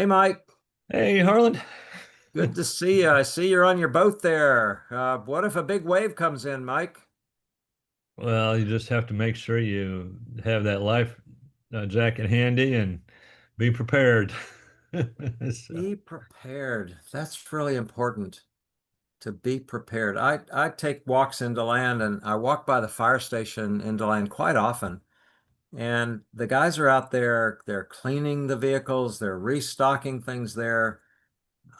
Hey, Mike. Hey, Harland. Good to see you. I see you're on your boat there. What if a big wave comes in, Mike? Well, you just have to make sure you have that life jacket handy and be prepared. So, Be prepared. That's really important to be prepared. I take walks into land and I walk by the fire station into land quite often. And the guys are out there, they're cleaning the vehicles, they're restocking things there.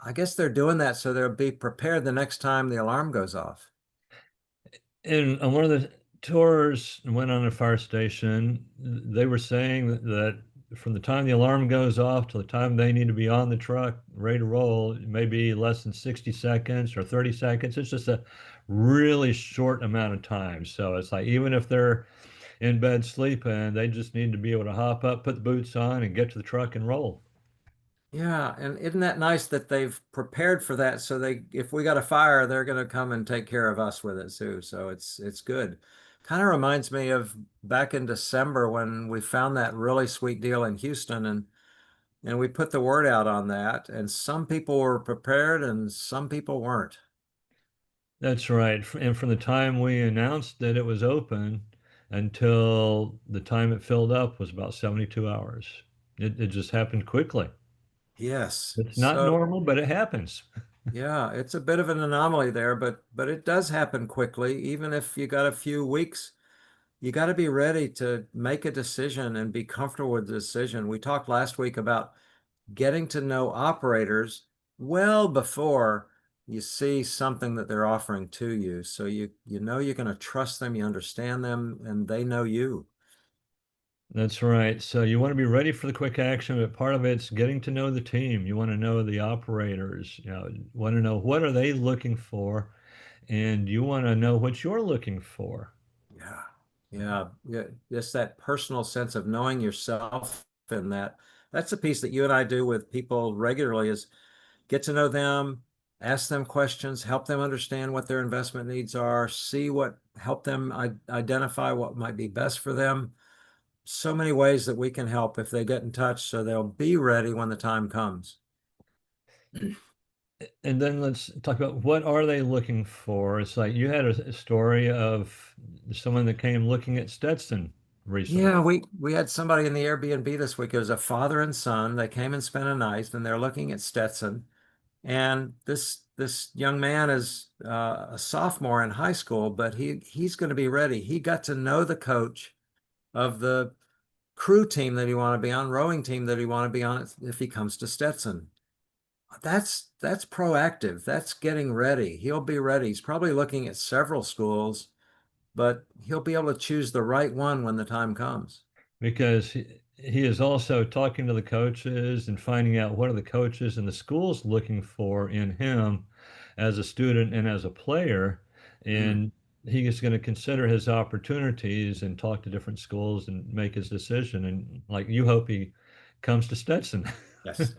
I guess they're doing that so they'll be prepared the next time the alarm goes off. and on one of the tours, went on a fire station. They were saying that from the time the alarm goes off to the time they need to be on the truck, ready to roll, it may be less than 60 seconds or 30 seconds. It's just a really short amount of time. So it's like even if they're in bed sleeping. They just need to be able to hop up, put the boots on, and get to the truck and roll. Yeah, and isn't that nice that they've prepared for that so they if we got a fire, they're going to come and take care of us with it too. So it's good. Kind of reminds me of back in December when we found that really sweet deal in Houston and we put the word out on that and some people were prepared and some people weren't. That's right. And from the time we announced that it was open until the time it filled up was about 72 hours. It just happened quickly. Yes. It's not So normal, but it happens. yeah, it's a bit of an anomaly there, but it does happen quickly. Even if you got a few weeks, you got to be ready to make a decision and be comfortable with the decision. We talked last week about getting to know operators well before you see something that they're offering to you. So you know you're going to trust them, you understand them, and they know you. That's right. So you want to be ready for the quick action, but part of it's getting to know the team. You want to know the operators, want to know what are they looking for, and you want to know what you're looking for. Yeah. Yeah. Just that personal sense of knowing yourself and that's a piece that you and I do with people regularly is get to know them, ask them questions, help them understand what their investment needs are, help them identify what might be best for them. So many ways that we can help if they get in touch so they'll be ready when the time comes. And then let's talk about what are they looking for? It's like you had a story of someone that came looking at Stetson recently. Yeah, we had somebody in the Airbnb this week. It was a father and son. They came and spent a night, and they're looking at Stetson. And this young man is a sophomore in high school, but he's going to be ready. He got to know the coach of the crew team that he want to be on, rowing team that he want to be on if he comes to Stetson. That's proactive. That's getting ready. He'll be ready. He's probably looking at several schools, but he'll be able to choose the right one when the time comes. Because he is also talking to the coaches and finding out what are the coaches and the schools looking for in him as a student and as a player. Mm, And he is going to consider his opportunities and talk to different schools and make his decision. And like you hope he comes to Stetson. yes.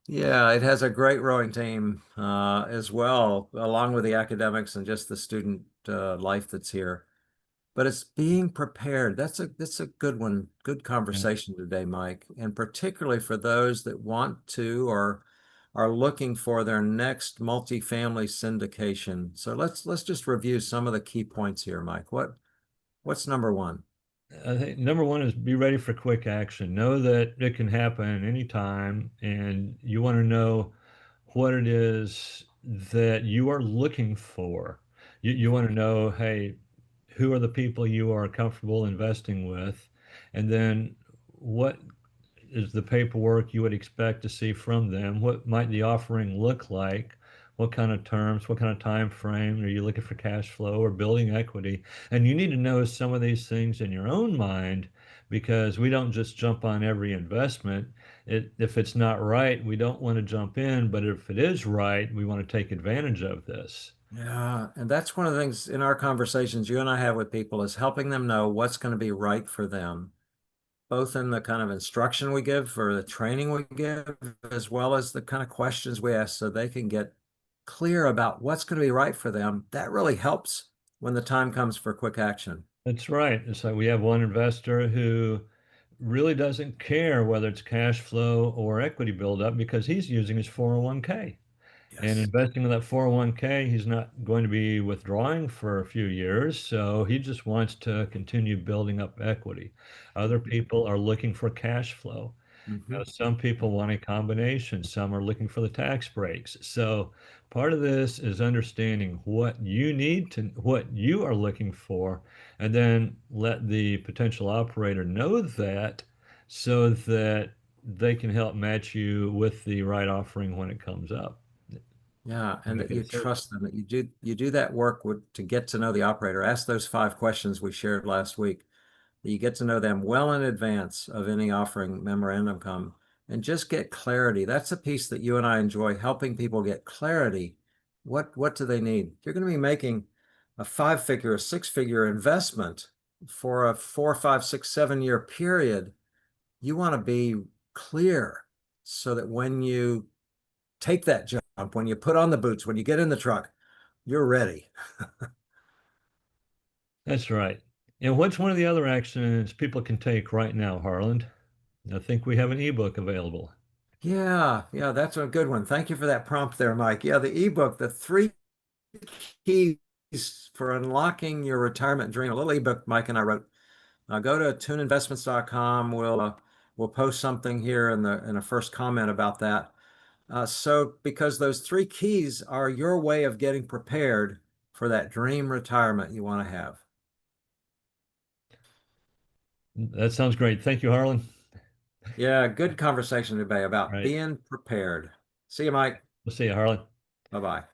Yeah, it has a great rowing team as well, along with the academics and just the student life that's here. But it's being prepared. That's a good one. Good Yeah. conversation today, Mike. And particularly for those that want to or are looking for their next multifamily syndication. So let's just review some of the key points here, Mike. What's number one? I think number one is be ready for quick action. Know that it can happen anytime, and you want to know what it is that you are looking for. You want to know, hey, who are the people you are comfortable investing with? And then what is the paperwork you would expect to see from them? What might the offering look like? What kind of terms? What kind of time frame? Are you looking for cash flow or building equity? And you need to know some of these things in your own mind because we don't just jump on every investment. If it's not right, we don't want to jump in, but if it is right, we want to take advantage of this. Yeah, and that's one of the things in our conversations you and I have with people is helping them know what's going to be right for them, both in the kind of instruction we give or the training we give, as well as the kind of questions we ask so they can get clear about what's going to be right for them. That really helps when the time comes for quick action. That's right. It's like we have one investor who really doesn't care whether it's cash flow or equity buildup because he's using his 401k. And Yes. investing in that 401k, he's not going to be withdrawing for a few years. So he just wants to continue building up equity. Other people are looking for cash flow. Hmm. Some people want a combination, some are looking for the tax breaks. So part of this is understanding what you need to, what you are looking for, and then let the potential operator know that so that they can help match you with the right offering when it comes up. Yeah, and that Okay, you so trust them, that you do that work to get to know the operator. Ask those 5 questions we shared last week. You get to know them well in advance of any offering memorandum come and just get clarity. That's a piece that you and I enjoy, helping people get clarity. What do they need? You're going to be making a 5-figure, a 6-figure investment for a 4, 5, 6, 7 year period. You want to be clear so that when you take that jump, when you put on the boots, when you get in the truck, you're ready. that's right. And what's one of the other actions people can take right now, Harland? I think we have an ebook available. Yeah, yeah, that's a good one. Thank you for that prompt there, Mike. Yeah, the ebook, the 3 keys for unlocking your retirement dream, a little ebook Mike and I wrote. Go to tuneinvestments.com. We'll post something here in a first comment about that. So because those 3 keys are your way of getting prepared for that dream retirement you want to have. That sounds great. Thank you, Harlan. Yeah, good conversation today All about right. being prepared. See you, Mike. We'll see you, Harlan. Bye-bye.